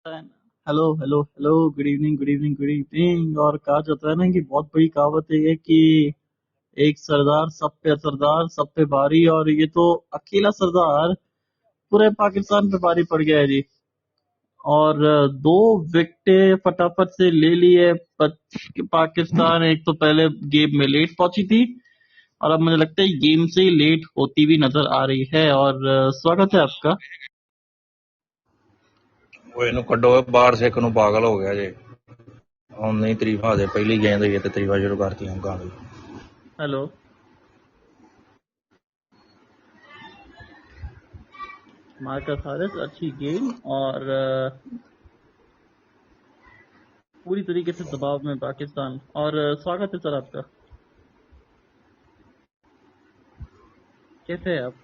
Hello hello hello, good evening good evening good evening. और कहा जाता है ना कि बहुत बड़ी कहावत है ये कि एक सरदार सब पे असरदार, सब पे भारी। और ये तो अकेला सरदार पूरे पाकिस्तान पे भारी पड़ गया है जी। और दो विकेटें फटाफट से ले लिए। पाकिस्तान एक तो पहले गेम में लेट पहुंची थी, और अब मुझे लगता है गेम से ही लेट होती हुई नजर आ रही है। और स्वागत है आपका। ਉਹ ਇਹਨੂੰ ਕੱਢੋ ਬਾਹਰ ਸਿੱਖ ਨੂੰ ਪਾਗਲ ਹੋ ਗਿਆ ਜੇ ਹੁਣ ਨਹੀਂ ਤਰੀਫਾਂ ਦੇ ਪਹਿਲੀ ਗੇਂਦ ਹੋਈ ਤੇ ਤਰੀਫਾਂ ਸ਼ੁਰੂ ਕਰਤੀਆਂ ਗਾਂ ਦੀ हेलो। मार्कस हारिस अच्छी गेम, और पूरी तरीके से दबाव में पाकिस्तान। और स्वागत है सर आपका। कैसे हैं आप?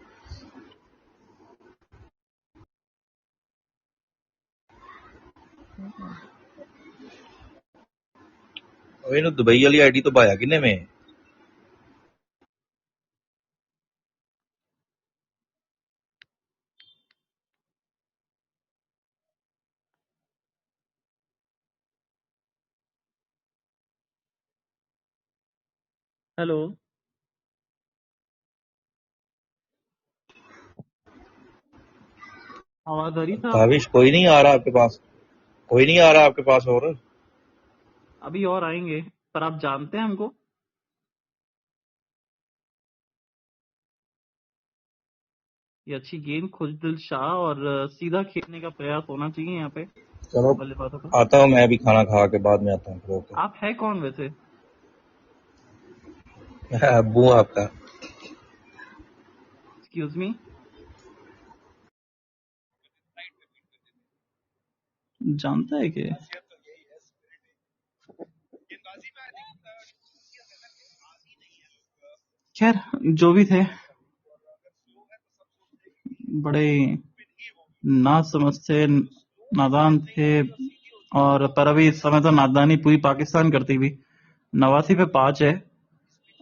ਉਹ ਇਹਨੂੰ ਦੁਬਈ ਵਾਲੀ ਆਈਡੀ ਤੋਂ ਪਾਇਆ ਕਿੰਨੇ ਵੇਂ हेलो। आवाज आ रही था आपको? भाविश कोई नहीं आ रहा आपके पास कोई नहीं आ रहा आपके पास और अभी और आएंगे। पर आप जानते हैं हमको। ये अच्छी गेंद खुशदिल शाह, और सीधा खेलने का प्रयास होना चाहिए यहाँ पे चलो बल्लेबाजों का। आता हूँ मैं भी खाना खा के बाद में आता हूँ फिर ओके आप है कौन वैसे? मैं अब्बू हूँ आपका एक्सक्यूज मी। जानता है कि खैर जो भी थे, बड़े ना समझ थे, नादान थे। और पर अभी इस समय तो नादानी पूरी पाकिस्तान करती हुई 89 पे 5 है।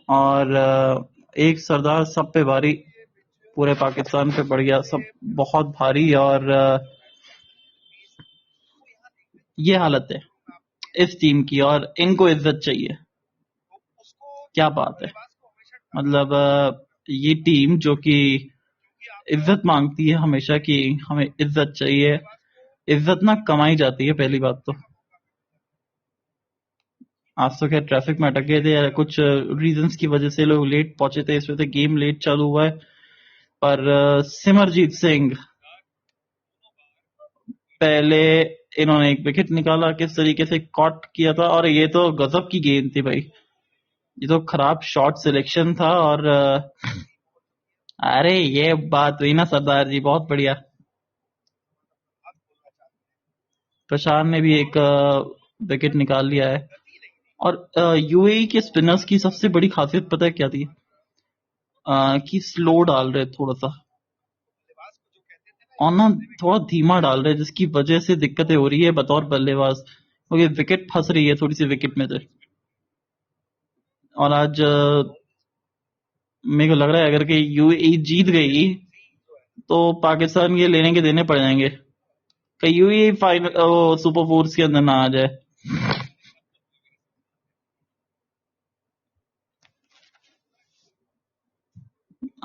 और एक सरदार सब पे भारी, पूरे पाकिस्तान पे पड़ गया सब बहुत भारी। और ये हालत है इस टीम की, और इनको इज्जत चाहिए। क्या बात है। मतलब ये टीम जो कि इज्जत मांगती है हमेशा कि हमें इज्जत चाहिए। इज्जत ना कमाई जाती है पहली बात तो। आज तो खैर ट्रैफिक में अटक गए थे, या कुछ रीजंस की वजह से लोग लेट पहुंचे थे, इस वजह से गेम लेट चालू हुआ है। पर सिमरजीत सिंह, पहले इन्होंने एक विकेट निकाला, किस तरीके से कॉट किया था। और ये तो गजब की गेंद थी भाई, ये तो खराब शॉट सिलेक्शन था। और अरे ये बात हुई ना सरदार जी, बहुत बढ़िया। प्रशांत ने भी एक विकेट निकाल लिया है। और यूएई के स्पिनर्स की सबसे बड़ी खासियत पता है क्या थी? कि स्लो डाल रहे थोड़ा सा, और ना थोड़ा धीमा डाल रहे, जिसकी वजह से दिक्कतें हो रही है बतौर बल्लेबाज, क्योंकि विकेट फंस रही है थोड़ी सी विकेट में से। और आज मेरे को लग रहा है अगर कि यूएई जीत गई तो पाकिस्तान के लेने के देने पड़ जाएंगे, कि यूएई फाइनल सुपर फोर्स के अंदर ना आ जाए।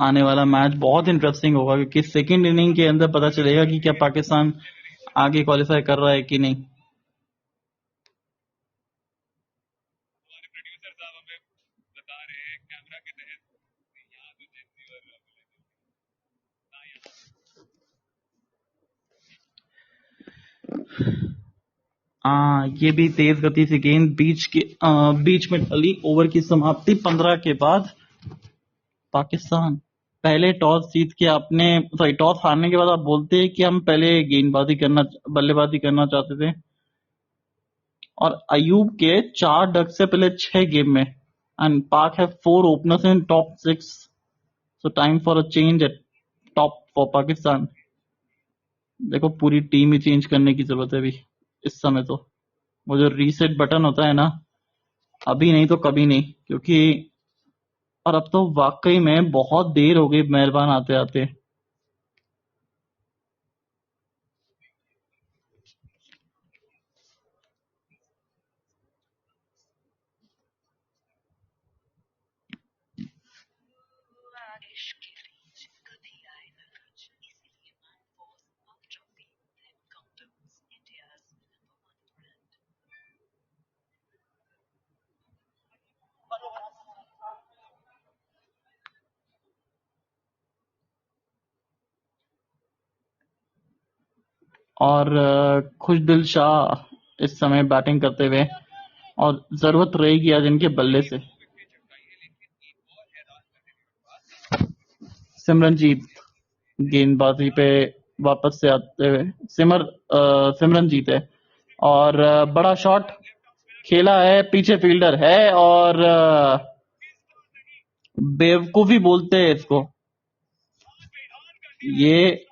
आने वाला मैच बहुत इंटरेस्टिंग होगा, क्योंकि सेकंड इनिंग के अंदर पता चलेगा कि क्या पाकिस्तान आगे क्वालिफाई कर रहा है कि नहीं। ये भी तेज गति से गेंद बीच में डली। ओवर की समाप्ति 15 के बाद पाकिस्तान पहले टॉस जीत के अपने टॉस हारने के बाद आप बोलते हैं कि हम पहले बल्लेबाजी करना चाहते थे। और अयूब के 4 डक से पहले 6 गेम में, एंड पाक है 4 openers in top 6। So time for a change at top for Pakistan. देखो पूरी टीम ही चेंज करने की जरूरत है अभी इस समय तो। वो जो रीसेट बटन होता है ना, अभी नहीं तो कभी नहीं, क्योंकि और अब तो वाकई में बहुत देर हो गई मेहरबान आते आते। और खुशदिल शाह इस समय बैटिंग करते हुए, और जरूरत रहेगी आज इनके बल्ले से। सिमरनजीत गेंदबाजी पे वापस से आते हुए, सिमरनजीत है, और बड़ा शॉट खेला है, पीछे फील्डर है, और बेवकूफी बोलते हैं इसको। ये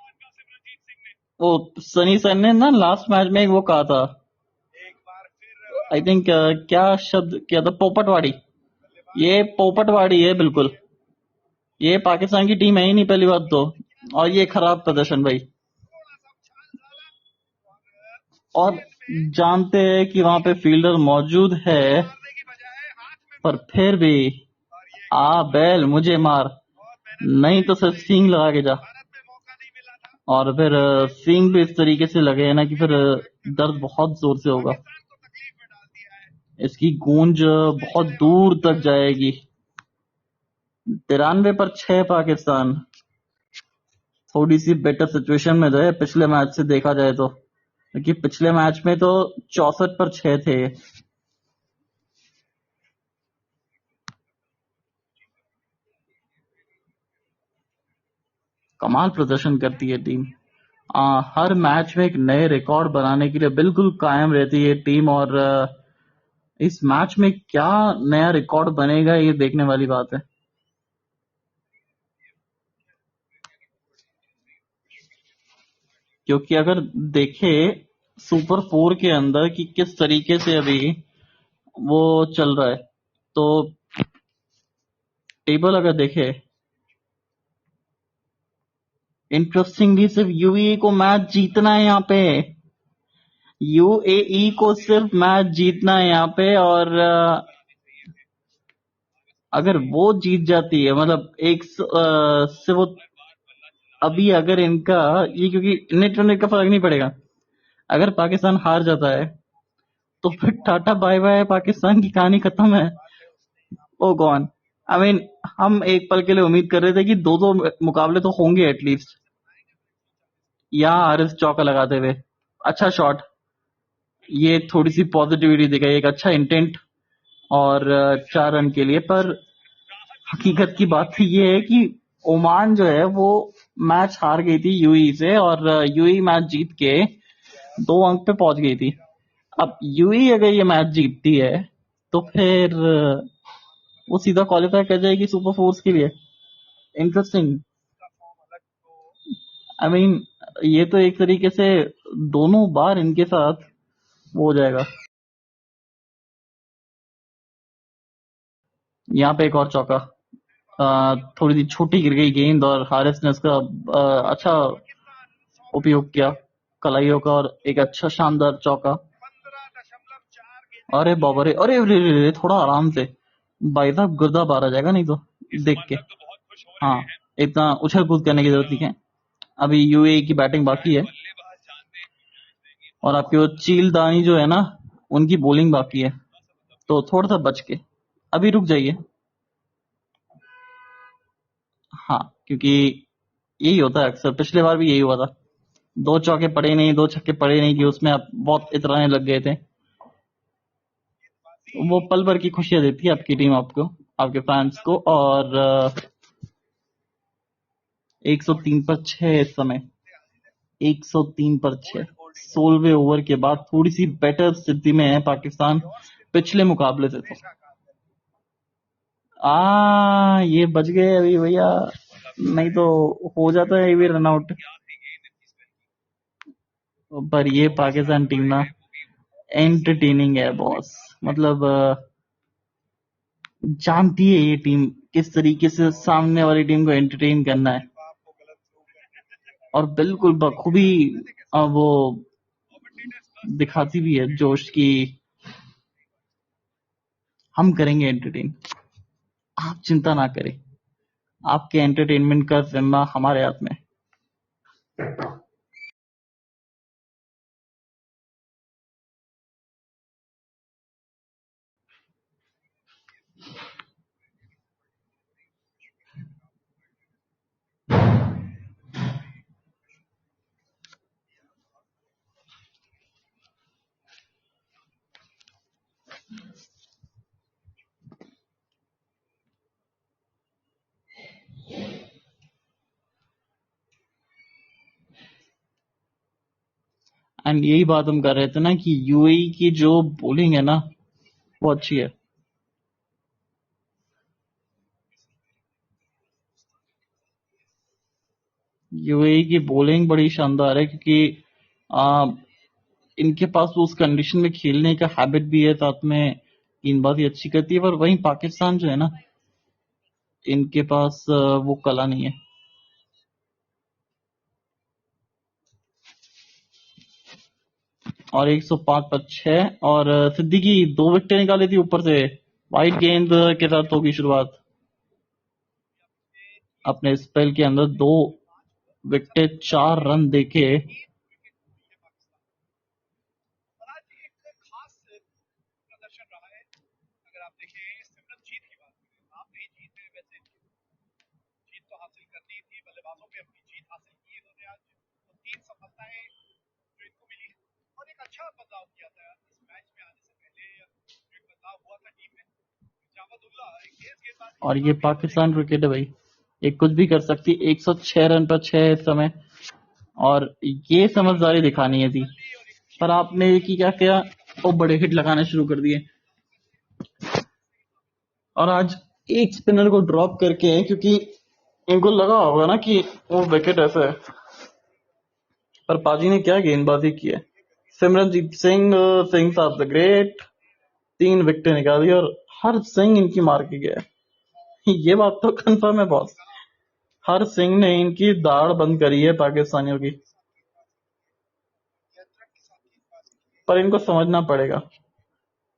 वो सनी सर ने ना लास्ट मैच में एक वो कहा था, आई थिंक क्या शब्द किया था, पोपटवाड़ी। ये पोपटवाड़ी है बिल्कुल। ये पाकिस्तान की टीम है ही नहीं पहली बात तो, और ये खराब प्रदर्शन भाई। और जानते हैं कि वहां पे फील्डर मौजूद है, पर फिर भी आ बैल मुझे मार, नहीं तो सिर्फ सींग लगा के जा। और फिर सींग भी इस तरीके से लगे है ना कि फिर दर्द बहुत जोर से होगा। इसकी गूंज बहुत दूर तक जाएगी। 93 पर 6 पाकिस्तान। थोड़ी सी बेटर सिचुएशन में जो है पिछले मैच से देखा जाए तो, क्योंकि पिछले मैच में तो 64 पर 6 थे। कमाल प्रदर्शन करती है टीम। हर मैच में एक नए रिकॉर्ड बनाने के लिए बिल्कुल कायम रहती है टीम, और इस मैच में क्या नया रिकॉर्ड बनेगा ये देखने वाली बात है। क्योंकि अगर देखे सुपर 4 के अंदर कि किस तरीके से अभी वो चल रहा है, तो टेबल अगर देखे, इंटरेस्टिंगली सिर्फ यूएई को मैच जीतना है यहाँ पे। यूएई को सिर्फ मैच जीतना है यहाँ पे, और अगर वो जीत जाती है, मतलब से वो अभी अगर इनका ये, क्योंकि नेट रन रेट का फर्क नहीं पड़ेगा, अगर पाकिस्तान हार जाता है तो फिर टाटा बाय बाय, पाकिस्तान की कहानी खत्म है। ओ गॉन। आई मीन, हम एक पल के लिए उम्मीद कर रहे थे कि दो दो मुकाबले तो होंगे एटलीस्ट। यहाँ हारिस चौका लगाते हुए, अच्छा शॉट, ये थोड़ी सी पॉजिटिविटी दिखाई, एक अच्छा इंटेंट, और 4 रन के लिए। पर हकीकत की बात ये है कि ओमान जो है वो मैच हार गई थी यूएई से, और यूएई मैच जीत के 2 अंक पे पहुंच गई थी। अब यूएई अगर ये मैच जीतती है तो फिर वो सीधा क्वालिफाई कर जाएगी सुपर फोर्स के लिए। इंटरेस्टिंग। आई मीन, ये तो एक तरीके से दोनों बार इनके साथ वो हो जाएगा। यहाँ पे एक और चौका, थोड़ी सी छोटी गिर गई गेंद, और हारिस ने उसका अच्छा उपयोग किया कलाइयों का, और एक अच्छा शानदार चौका। अरे बाबा रे, अरे थोड़ा आराम से भाई साहब, गुर्दा बाहर आ जाएगा नहीं तो, देख के। हाँ, इतना उछल कूद करने की जरूरत नहीं है। अभी यूएई की बैटिंग बाकी है, और आपकी वो चीलदानी जो है ना, उनकी बॉलिंग बाकी है, तो थोड़ा सा बच के अभी रुक जाइए। हाँ, क्योंकि यही होता है अक्सर, पिछले बार भी यही हुआ था। 2 चौके पड़े नहीं, 2 छक्के पड़े नहीं कि उसमें आप बहुत इतराने लग गए थे। वो पल भर की खुशियां देती है आपकी टीम आपको, आपके फैंस को। और 103 पर 6 इस समय, 103 पर 6, 16वें ओवर के बाद थोड़ी सी बेटर स्थिति में है पाकिस्तान पिछले मुकाबले से तो। ये बच गए अभी भैया, नहीं तो हो जाता है ये भी रन आउट। पर ये पाकिस्तान टीम ना एंटरटेनिंग है बॉस, मतलब जानती है ये टीम किस तरीके से सामने वाली टीम को एंटरटेन करना है, और बिल्कुल बखूबी वो दिखाती भी है जोश की, हम करेंगे एंटरटेन, आप चिंता ना करें, आपके एंटरटेनमेंट का जिम्मा हमारे हाथ में। एंड यही बात हम कर रहे थे ना कि यूएई की जो बॉलिंग है ना वो अच्छी है। यूएई की बॉलिंग बड़ी शानदार है क्योंकि आ, इनके पास उस कंडीशन में खेलने का हैबिट भी है, साथ में गेंदबाजी अच्छी करती है। पर वहीं पाकिस्तान जो है ना, इनके पास वो कला नहीं है। और 105 पर 6 और सिद्दीकी 2 विकेटें निकाली थी ऊपर से। वाइड गेंद के साथ होगी शुरुआत। अपने स्पेल के अंदर 2 विकेटें 4 रन देके और ये पाकिस्तान क्रिकेट है भाई, ये कुछ भी कर सकती। 106 रन पर 6 इस समय, और ये समझदारी दिखानी है थी। पर आपने की क्या किया, वो बड़े हिट लगाने शुरू कर दिए। और आज एक स्पिनर को ड्रॉप करके, क्योंकि इनको लगा होगा ना कि वो विकेट ऐसा है। पर पाजी ने क्या गेंदबाजी की है। सिमरनजीत सिंह सिंह साहब द ग्रेट 3 विकेटें निकाली और हर सिंह इनकी मार के गया है। ये बात तो कंफर्म है बॉस, हर सिंह ने इनकी दाढ़ बंद करी है पाकिस्तानियों की। पर इनको समझना पड़ेगा,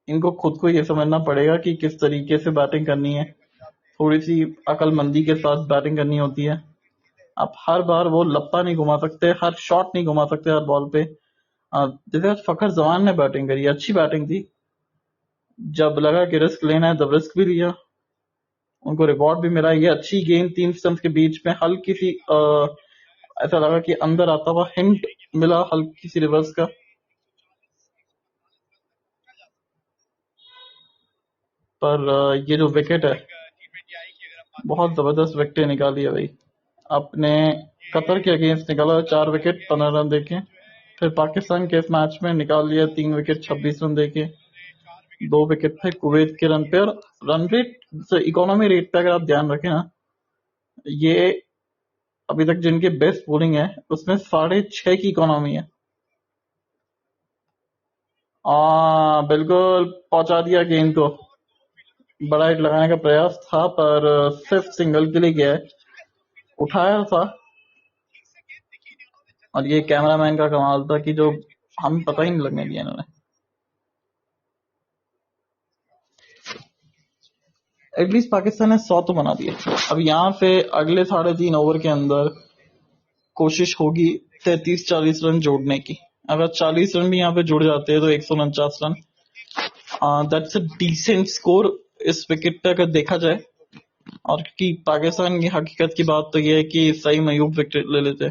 इनको खुद को ये समझना पड़ेगा कि किस तरीके से बैटिंग करनी है। थोड़ी सी अकलमंदी के साथ बैटिंग करनी होती है। आप हर बार वो लप्पा नहीं घुमा सकते, हर शॉट नहीं घुमा सकते हर बॉल पे। जैसे आज फखर जमान ने बैटिंग करी, अच्छी बैटिंग थी। जब लगा कि रिस्क लेना है तब रिस्क भी लिया, उनको रिवॉर्ड भी मिला। ये अच्छी गेंद 3 स्टंप्स के बीच में, हल्की सी ऐसा लगा कि अंदर आता हुआ हिंट मिला हल्की सी रिवर्स का। पर ये जो विकेट है, बहुत जबरदस्त विकेट निकाली है भाई। अपने कतर के अगेंस्ट निकाला 4 विकेट 15 रन देके। फिर पाकिस्तान के इस मैच में निकाल लिया 3 विकेट 26 रन देके। 2 विकेट थे कुवैत के रन पे। और रन रेट इकोनॉमी रेट पे अगर आप ध्यान रखें ना, ये अभी तक जिनके बेस्ट बॉलिंग है उसमें 6.5 की इकोनॉमी है। बिल्कुल पहुंचा दिया गेंद को। बड़ा हिट लगाने का प्रयास था पर सिर्फ सिंगल के लिए गया है, उठाया था। और ये कैमरामैन का कमाल था कि जो हम पता ही नहीं लगने दिया इन्होंने। एटलीस्ट पाकिस्तान ने 100 तो बना दिया। अब यहाँ से अगले 3.5 ओवर के अंदर कोशिश होगी 33-40 रन जोड़ने की। अगर 40 रन भी यहाँ पे जुड़ जाते हैं तो 149 run, that's a decent score इस विकेट पे अगर देखा जाए। और क्योंकि पाकिस्तान की हकीकत की बात तो ये है कि सही मयूब विकेट ले लेते।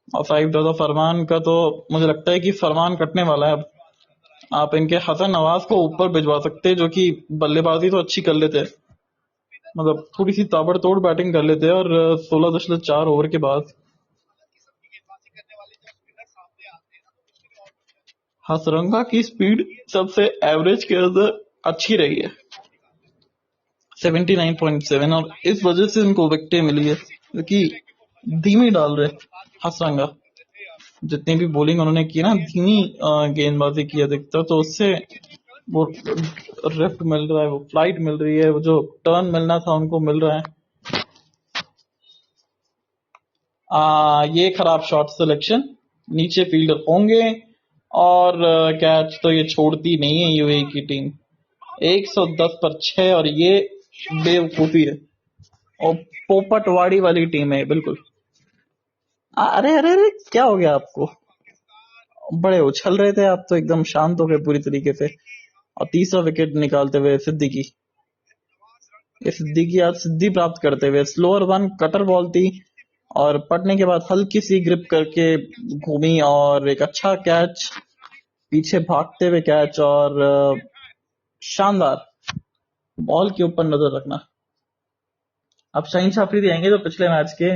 और साहिब दादा फरमान का तो मुझे लगता है कि फरमान कटने वाला है अब। आप इनके हसन नवाज को ऊपर भिजवा सकते हैं, जो कि बल्लेबाजी तो अच्छी कर लेते हैं, मतलब थोड़ी सी ताबड़तोड़ बैटिंग कर लेते हैं। और 16.4 ओवर के बाद हसरंगा की स्पीड सबसे एवरेज के अंदर अच्छी रही है 79.7, और इस वजह से उनको विकेटें मिली है क्योंकि धीमी डाल रहे हसरंगा। जितनी भी बॉलिंग उन्होंने की ना, धीमी गेंदबाजी की अधिकतर, तो उससे वो रिफ्ट मिल रहा है, वो फ्लाइट मिल रही है, वो जो टर्न मिलना था उनको मिल रहा है। ये खराब शॉट सिलेक्शन, नीचे फील्डर होंगे और कैच तो ये छोड़ती नहीं है यूएई की टीम। 110 पर 6, और ये बेवकूफी है और पोपटवाड़ी वाली टीम है बिल्कुल। अरे अरे अरे, क्या हो गया आपको, बड़े उछल रहे थे आप तो, एकदम शांत हो गए पूरी तरीके से। और तीसरा विकेट निकालते हुए सिद्दीकी, ये सिद्दीकी आज सिद्धि प्राप्त करते हुए, स्लोअर वन कटर बॉल थी और पड़ने के बाद हल्की सी ग्रिप करके घूमी और एक अच्छा कैच, पीछे भागते हुए कैच। और शानदार, बॉल के ऊपर नजर रखना। अब शाहीन अफरीदी आएंगे तो पिछले मैच के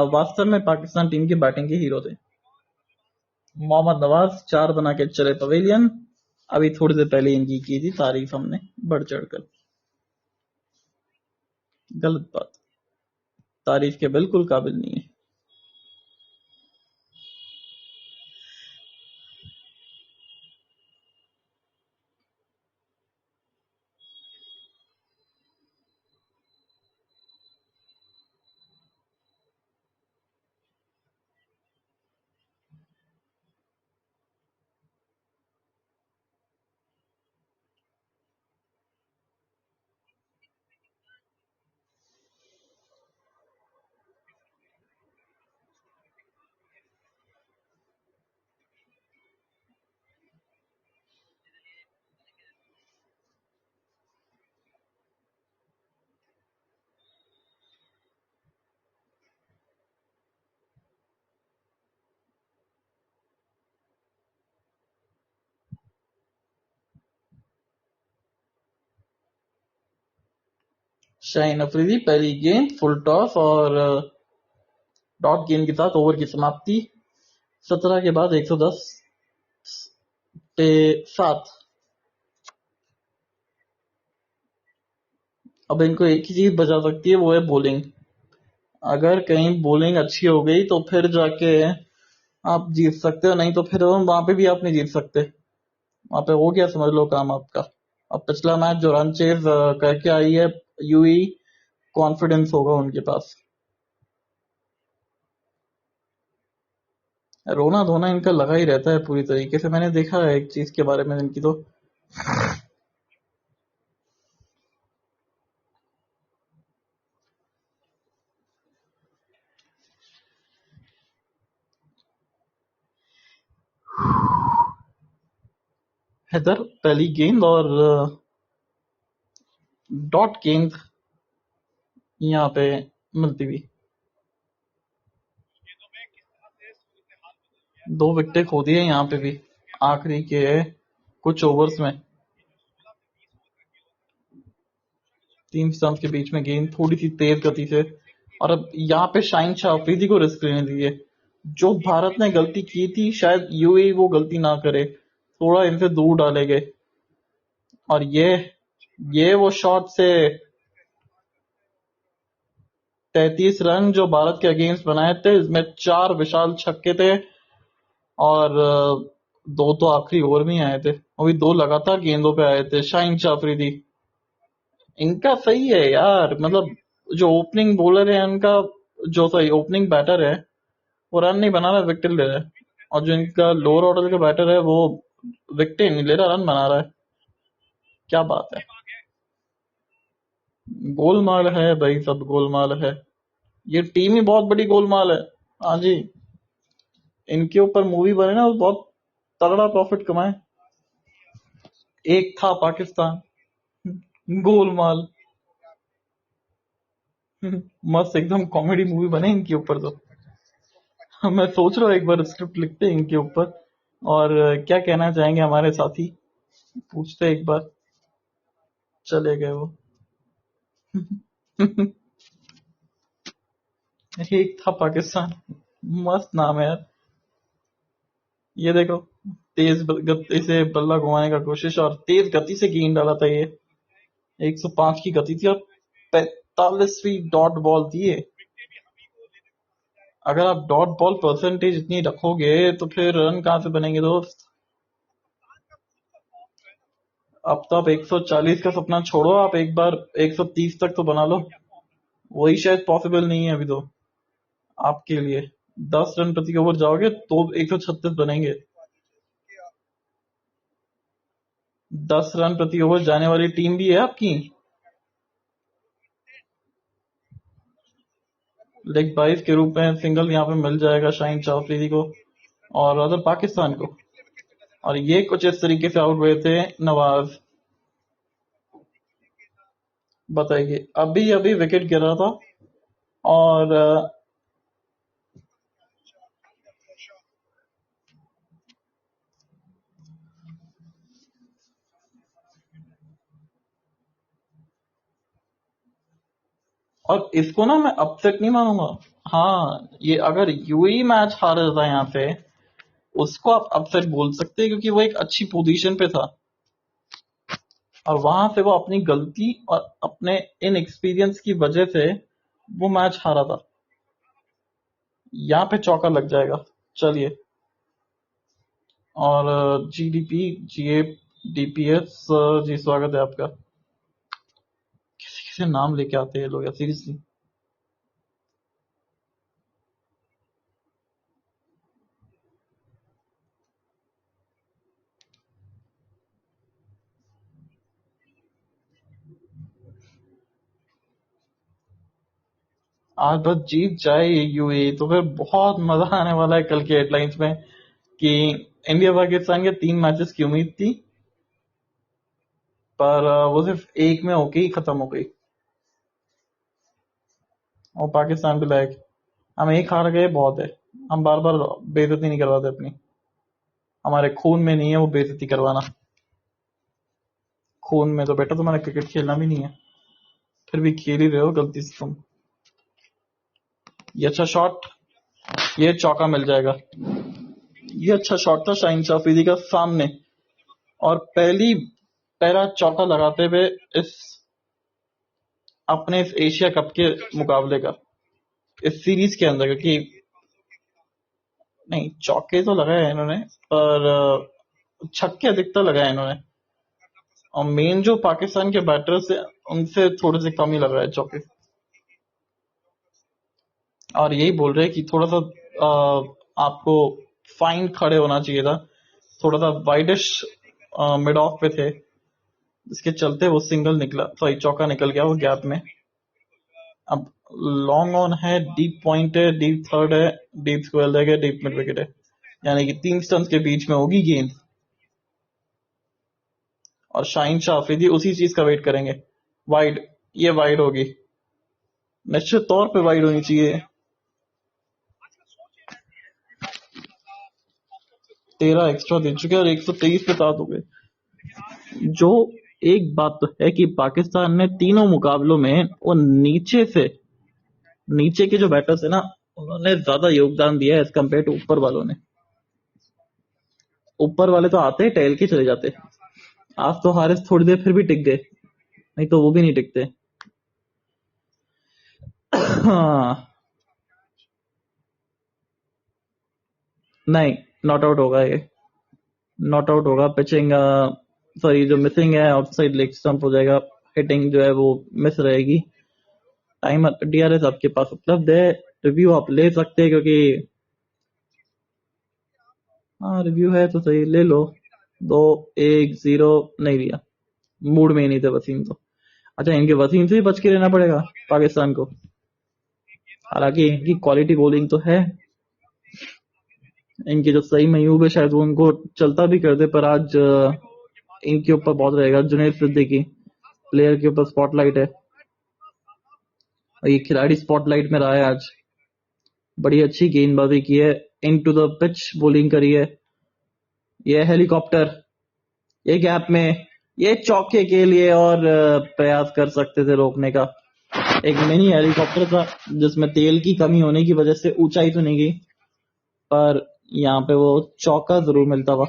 वास्तव में पाकिस्तान टीम की बैटिंग के हीरो थे। मोहम्मद नवाज 4 बना के चले पवेलियन। अभी थोड़ी देर पहले इनकी की थी तारीफ हमने बढ़ चढ़कर। गलत बात, तारीफ के बिल्कुल काबिल नहीं है। शाहीन अफरीदी पहली गेंद फुल टॉस और डॉट गेंद के साथ ओवर की समाप्ति। 17 के बाद 110 पे 7। अब इनको एक ही चीज बचा सकती है, वो है बॉलिंग। अगर कहीं बॉलिंग अच्छी हो गई तो फिर जाके आप जीत सकते हो, नहीं तो फिर वहां पे भी आप नहीं जीत सकते। वहां पे हो गया, समझ लो काम आपका। अब पिछला मैच जो रन चेज करके आई है यूई, कॉन्फिडेंस होगा उनके पास। रोना धोना इनका लगा ही रहता है पूरी तरीके से। मैंने देखा है एक चीज के बारे में इनकी, तो हैदर पहली गेंद और डॉट गेंद यहाँ पे मिलती हुई। 2 विकेटें खो दी है यहाँ पे भी आखिरी के कुछ ओवर्स में। 3 स्टंप के बीच में गेंद थोड़ी सी तेज गति से, और अब यहाँ पे शाहीन शाह अफरीदी को रिस्क लेने दीजिए। जो भारत ने गलती की थी शायद यूएई वो गलती ना करे, थोड़ा इनसे दूर डाले गए। और ये वो शॉट से 33 रन जो भारत के अगेंस्ट बनाए थे, इसमें 4 विशाल छक्के थे और 2 तो आखिरी ओवर में ही आए थे, अभी 2 लगातार गेंदों पे आए थे। शाहीन शाह अफरीदी इनका सही है यार, मतलब जो ओपनिंग बॉलर है उनका, जो सही ओपनिंग बैटर है वो रन नहीं बना रहा, विकेट ले रहा है। और जो इनका लोअर ऑर्डर का बैटर है वो विकेट नहीं ले रहा, रन बना रहा है। क्या बात है, गोलमाल है भाई, सब गोलमाल है। ये टीम ही बहुत बड़ी गोलमाल है। हाँ जी, इनके ऊपर मूवी बने ना, वो बहुत तगड़ा प्रॉफिट कमाए। एक था पाकिस्तान, गोलमाल। मस्त एकदम कॉमेडी मूवी बने इनके ऊपर तो। मैं सोच रहा हूँ एक बार स्क्रिप्ट लिखते हैं इनके ऊपर। और क्या कहना चाहेंगे हमारे साथी, पूछते हैं एक बार। चले गए वो। एक था पाकिस्तान, मस्त नाम है यार। ये देखो, तेज गति से बल्ला घुमाने का कोशिश और तेज गति से गेंद डाला था ये। 105 की गति थी और 45वीं डॉट बॉल थी ये। अगर आप डॉट बॉल परसेंटेज इतनी रखोगे तो फिर रन कहाँ से बनेंगे दोस्त। अब तो आप 140 का सपना छोड़ो, आप एक बार 130 तक तो बना लो। वही शायद पॉसिबल नहीं है अभी तो आपके लिए। 10 रन प्रति ओवर जाओगे तो 136 बनेंगे। 10 रन प्रति ओवर जाने वाली टीम भी है आपकी। लेग बाइस के रूप में सिंगल यहाँ पे मिल जाएगा शाहीन शाह अफरीदी को और अदर पाकिस्तान को। और ये कुछ इस तरीके से आउट हुए थे नवाज। बताइए, अभी अभी विकेट गिरा था और और इसको ना मैं अपसेट नहीं मानूंगा। हाँ, ये अगर यूएई मैच हार जाता है यहाँ से, उसको आप अपसेट बोल सकते हैं, क्योंकि वो एक अच्छी पोजीशन पे था और वहां से वो अपनी गलती और अपने इन एक्सपीरियंस की वजह से वो मैच हारा था। यहाँ पे चौका लग जाएगा। चलिए, और जीडीपी, जीए, डीपीएस, जी स्वागत है आपका। किसी किसी नाम लेके आते हैं लोग यार, सीरियसली। आज बस जीत जाए ये यूएई तो फिर बहुत मजा आने वाला है कल के हेडलाइंस में कि इंडिया पाकिस्तान के 3 मैचेस की उम्मीद थी, पर वो सिर्फ एक में होके ही खत्म हो गई। और पाकिस्तान भी लायक, हम एक हार गए बहुत है। हम बार बार बेइज्जती नहीं करवाते अपनी, हमारे खून में नहीं है वो बेइज्जती करवाना। खून में तो बेटा तुम्हारा क्रिकेट खेलना भी नहीं है, फिर भी खेल ही रहे हो गलती से तुम। ये अच्छा शॉट, ये चौका मिल जाएगा। ये अच्छा शॉट था शाहीन शाह अफरीदी का सामने, और पहला चौका लगाते हुए इस अपने इस एशिया कप के मुकाबले का, इस सीरीज के अंदर, क्योंकि नहीं चौके तो लगाए हैं इन्होंने, पर छक्के अधिकतर लगाए हैं इन्होंने। और मेन जो पाकिस्तान के बैटर्स है उनसे थोड़े से कम ही लग रहा है चौके। और यही बोल रहे हैं कि थोड़ा सा आपको फाइन खड़े होना चाहिए था, थोड़ा सा वाइडिश मिड ऑफ पे थे, जिसके चलते वो सिंगल निकला, सॉरी चौका निकल गया वो गैप में। अब लॉन्ग ऑन है, डीप पॉइंट है, डीप थर्ड है, डीप स्क्वेयर लेग है, डीप मिड विकेट है, यानी कि 3 स्टंप्स के बीच में होगी गेंद। और शाहीन शाह अफरीदी उसी चीज का वेट करेंगे। वाइड, ये वाइड होगी, निश्चित तौर पे वाइड होनी चाहिए। 13 एक्स्ट्रा दे चुके और 123 पे 7 हो गए। जो एक बात तो है कि पाकिस्तान ने तीनों मुकाबलों में वो नीचे के जो बैटर्स है ना, उन्होंने ज्यादा योगदान दिया है एज कम्पेयर टू ऊपर वालों ने। ऊपर वाले तो आते हैं टहल के चले जाते। आज तो हारिस थोड़ी देर फिर भी टिक गए, नहीं तो वो भी नहीं टिकते। हाँ, नहीं, नॉट आउट होगा ये, नॉट आउट होगा। पिचिंग, सॉरी, जो मिसिंग है आउटसाइड लेग स्टंप हो जाएगा। हिटिंग जो है वो मिस रहेगी। टाइम डीआरएस आपके पास उपलब्ध है, रिव्यू आप ले सकते हैं, क्योंकि हाँ रिव्यू है तो सही, ले लो। 2-1-0 नहीं लिया, मूड में ही नहीं थे वसीम तो। अच्छा, इनके वसीम से भी बच के रहना पड़ेगा पाकिस्तान को, हालांकि इनकी क्वालिटी बॉलिंग तो है। इनके जो सही मयूब है शायद वो उनको चलता भी कर दे, पर आज इनके ऊपर बहुत रहेगा। जुनैद सिद्दीकी प्लेयर के ऊपर स्पॉटलाइट है, और ये खिलाड़ी स्पॉटलाइट में रहा है आज। बड़ी अच्छी गेंदबाजी की है, इन टू द पिच बॉलिंग करी है। ये हेलीकॉप्टर, ये गैप में, ये चौके के लिए और प्रयास कर सकते थे रोकने का। एक मिनी हेलीकॉप्टर था जिसमें तेल की कमी होने की वजह से ऊंचाई तो नहीं गई, पर यहाँ पे वो चौका जरूर मिलता हुआ।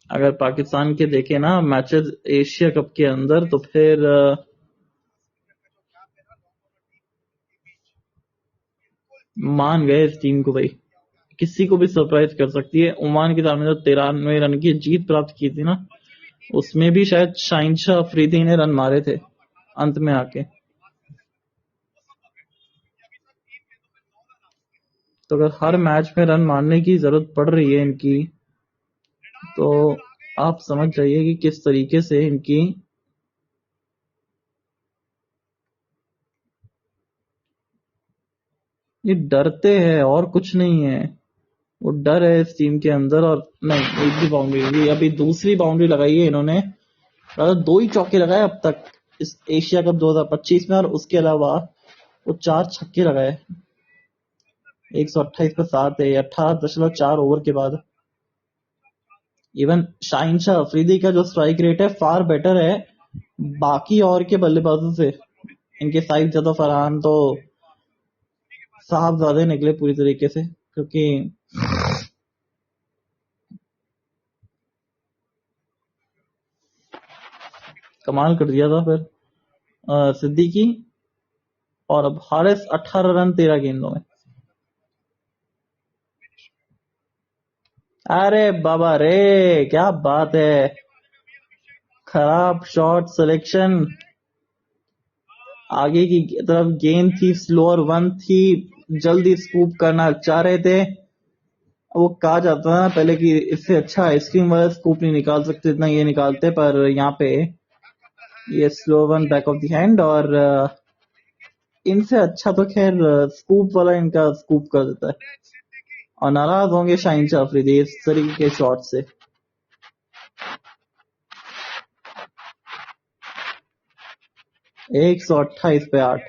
अगर पाकिस्तान के देखे ना मैचेस एशिया कप के अंदर, तो फिर मान गए इस टीम को भाई, किसी को भी सरप्राइज कर सकती है। ओमान के सामने जो 93 रन की जीत प्राप्त की थी ना, उसमें भी शायद शाहीन शाह अफरीदी ने रन मारे थे अंत में आके। तो अगर हर मैच में रन मारने की जरूरत पड़ रही है इनकी, तो आप समझ जाइए कि किस तरीके से इनकी ये डरते हैं, और कुछ नहीं है। वो डर है इस टीम के अंदर। और नहीं, एक भी बाउंड्री नहीं, अभी दूसरी बाउंड्री लगाई है इन्होंने, मतलब 2 ही चौके लगाए अब तक इस एशिया कप 2025 में, और उसके अलावा वो 4 छक्के लगाए। 128 पे 7 है, 18.4 ओवर के बाद। इवन शाहिन शाह अफरीदी का जो स्ट्राइक रेट है फार बेटर है बाकी और के बल्लेबाजों से। इनके साइड ज्यादा फरहान तो साहब ज्यादा निकले पूरी तरीके से, क्योंकि कमाल कर दिया था फिर सिद्दीकी। और अब हारिस 18 रन 13 गेंदों में। अरे बाबा रे, क्या बात है, खराब शॉट सिलेक्शन। आगे की तरफ गेंद थी, स्लोअर वन थी, जल्दी स्कूप करना चाह रहे थे। वो कहा जाता था पहले कि इससे अच्छा आइसक्रीम वाला स्कूप नहीं निकाल सकते इतना ये निकालते, पर यहाँ पे ये slow one back of the hand, और इनसे अच्छा तो खैर स्कूप वाला इनका स्कूप कर देता है। और नाराज होंगे शाहिन शाह अफरीदी इस तरीके के शॉट से। 128 पे 8,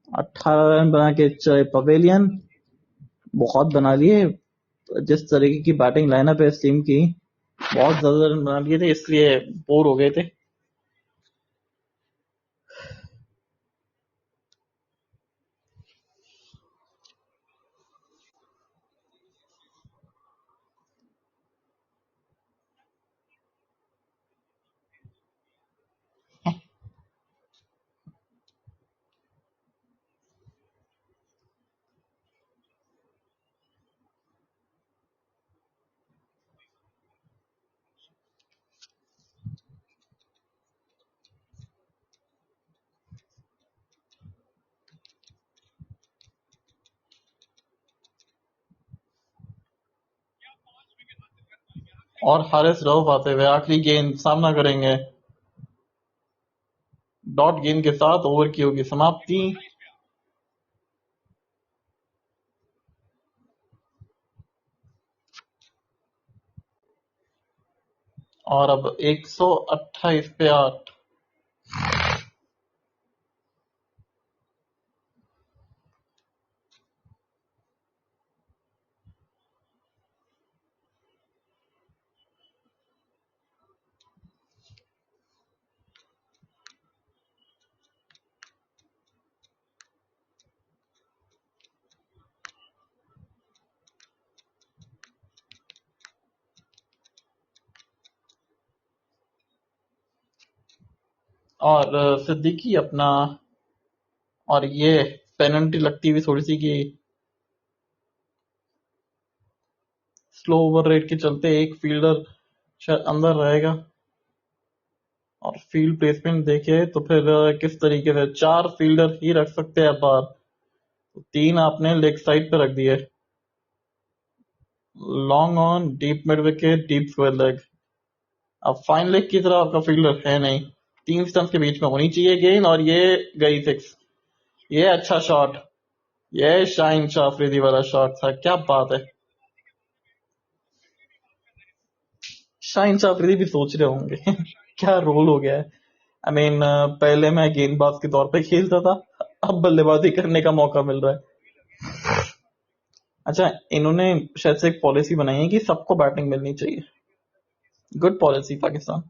18 रन बना के चले पवेलियन। बहुत बना लिए, जिस तरीके की बैटिंग लाइनअप है इस टीम की, बहुत ज्यादा रन बना लिए थे, इसलिए बोर हो गए थे। और हारिस रऊफ आते हुए आखिरी गेंद सामना करेंगे। डॉट गेंद के साथ ओवर की होगी समाप्ति। और अब 128 पे 8। और सिद्दीकी अपना, और ये पेनल्टी लगती हुई थोड़ी सी कि स्लो ओवर रेट के चलते एक फील्डर शायद अंदर रहेगा। और फील्ड प्लेसमेंट देखे तो फिर किस तरीके से 4 फील्डर ही रख सकते हैं बाहर, तो 3 आपने लेग साइड पे रख दिए। Long on, deep mid wicket, deep square leg. अब फाइन लेग की तरह आपका फील्डर है नहीं, 3 स्टंप्स के बीच में होनी चाहिए गेंद, और ये गई 6। ये अच्छा शॉट, ये शाहिन शाह अफरीदी वाला शॉट था, क्या बात है। शाहिन शाह अफरीदी भी सोच रहे होंगे क्या रोल हो गया है। आई मीन पहले मैं गेंदबाज के तौर पे खेलता था, अब बल्लेबाजी करने का मौका मिल रहा है। अच्छा, इन्होंने शायद से एक पॉलिसी बनाई है कि सबको बैटिंग मिलनी चाहिए। Good policy Pakistan.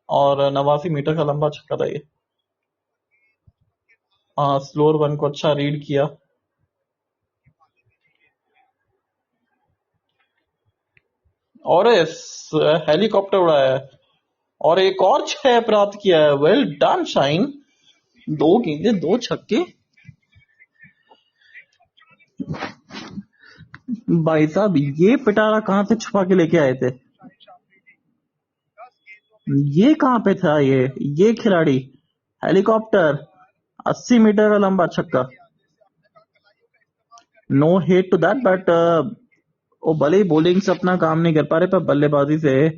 और 89 मीटर का लंबा छक्का था ये। स्लोअर वन को अच्छा रीड किया। और हेलीकॉप्टर उड़ाया है, और एक और 6 प्राप्त किया है। वेल डन शाइन, 2 गेंदे 2 छक्के। भाई साहब, ये पिटारा कहाँ से छुपा के लेके आए थे, ये कहाँ पे था ये खिलाड़ी। हेलीकॉप्टर, 80 मीटर का लंबा छक्का। No hate to that, but वो भले ही बॉलिंग से अपना काम नहीं कर पा रहे, पर बल्लेबाजी से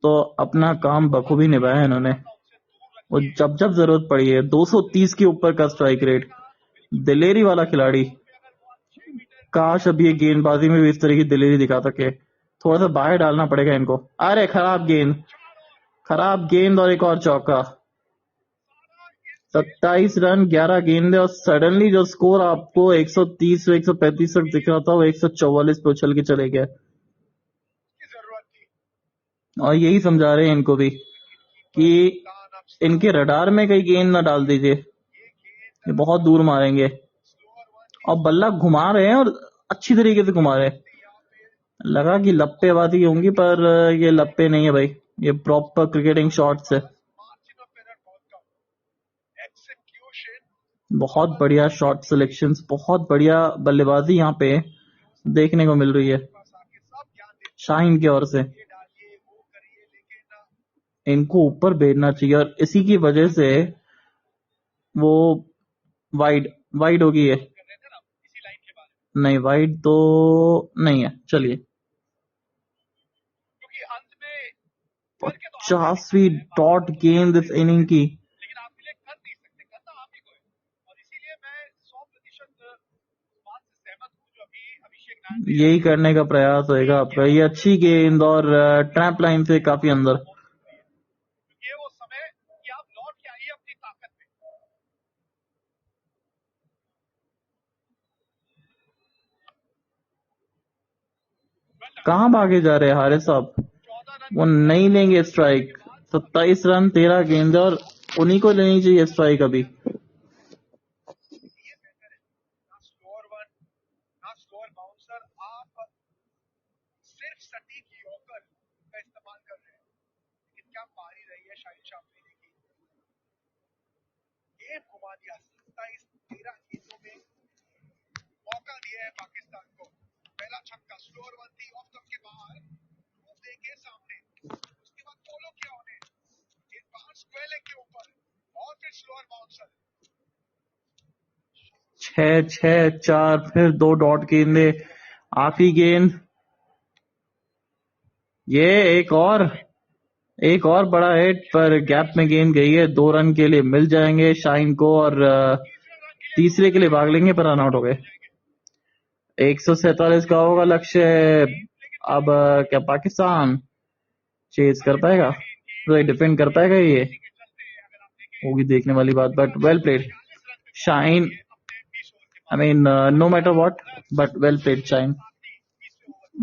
तो अपना काम बखूबी निभाया इन्होंने। वो जब जब जरूरत पड़ी है, 230 के ऊपर का स्ट्राइक रेट, दिलेरी वाला खिलाड़ी। काश अब ये गेंदबाजी में भी इस तरह की दिलेरी दिखा सके। थोड़ा सा बाहर डालना पड़ेगा इनको। अरे खराब गेंद, खराब गेंद, और एक और चौका। 27 रन 11 गेंदे और सडनली जो स्कोर आपको 130 से 135 तक दिख रहा था वो 144 पे उछल के चले गए। और यही समझा रहे हैं इनको भी कि इनके रडार में कहीं गेंद ना डाल दीजिए, ये बहुत दूर मारेंगे। और बल्ला घुमा रहे हैं और अच्छी तरीके से घुमा रहे हैं। लगा कि लप्पेबाजी होंगी पर ये लप्पे नहीं है भाई, ये प्रॉपर क्रिकेटिंग शॉट्स है। बहुत बढ़िया शॉट सिलेक्शंस, बहुत बढ़िया बल्लेबाजी यहाँ पे देखने को मिल रही है शाहीन की ओर से। इनको ऊपर भेजना चाहिए और इसी की वजह से वो वाइड वाइड होगी है। नहीं वाइड तो नहीं है। चलिए 50वीं डॉट गेंद इस इनिंग की। यही करने का प्रयास होएगा आपका। ये अच्छी गेंद और ट्रैप लाइन से काफी अंदर। कहाँ भागे जा रहे हैं हारिस साहब, वो नहीं लेंगे स्ट्राइक। 27 रन 13 गेंद और उन्हीं को लेनी चाहिए स्ट्राइक अभी। छह छह चार फिर 2 डॉट गेंदे। आखिरी गेंद, ये एक और बड़ा हिट पर गैप में गेंद गई है। 2 रन के लिए मिल जाएंगे शाहीन को और तीसरे के लिए भाग लेंगे पर रन आउट हो गए। 147 का होगा लक्ष्य। अब क्या पाकिस्तान चेज कर पाएगा, तो डिफेंड कर पाएगा, ये होगी देखने वाली बात। But well played Shaheen, I mean no matter what, but well played Shaheen,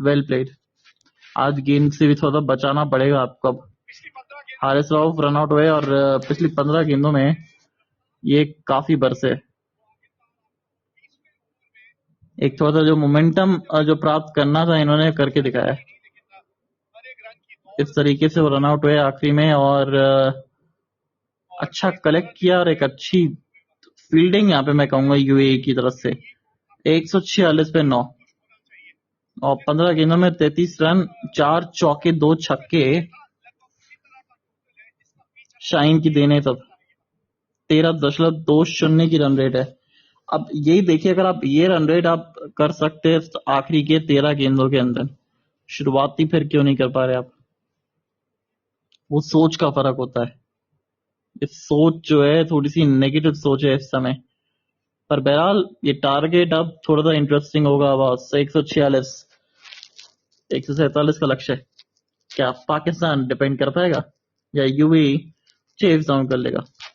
well played. आज गेंद से भी थोड़ा बचाना पड़ेगा आपको। अब हारिस राउफ रन आउट हुए और पिछली 15 गेंदों में ये काफी बरसे। एक थोड़ा सा जो मोमेंटम जो प्राप्त करना था इन्होंने करके दिखाया। इस तरीके से वो रन आउट हुए आखिरी में और अच्छा कलेक्ट किया और एक अच्छी फील्डिंग यहाँ पे मैं कहूंगा यूएई की तरफ से। 146 पे 9 और 15 गेंदों में 33 रन, 4 चौके 2 छक्के शाहीन की देने तब 13.20 की रन रेट है। अब यही देखिए, अगर आप ये रन रेट आप कर सकते हैं तो आखिरी के 13 गेंदों के अंदर, शुरुआती फिर क्यों नहीं कर पा रहे आप? वो सोच का फर्क होता है। ये सोच जो है थोड़ी सी नेगेटिव सोच है इस समय। पर बहरहाल ये टारगेट अब थोड़ा सा इंटरेस्टिंग होगा। बस 146 147 का लक्ष्य है। क्या पाकिस्तान डिपेंड कर पाएगा या यूएई चेज डाउन कर लेगा?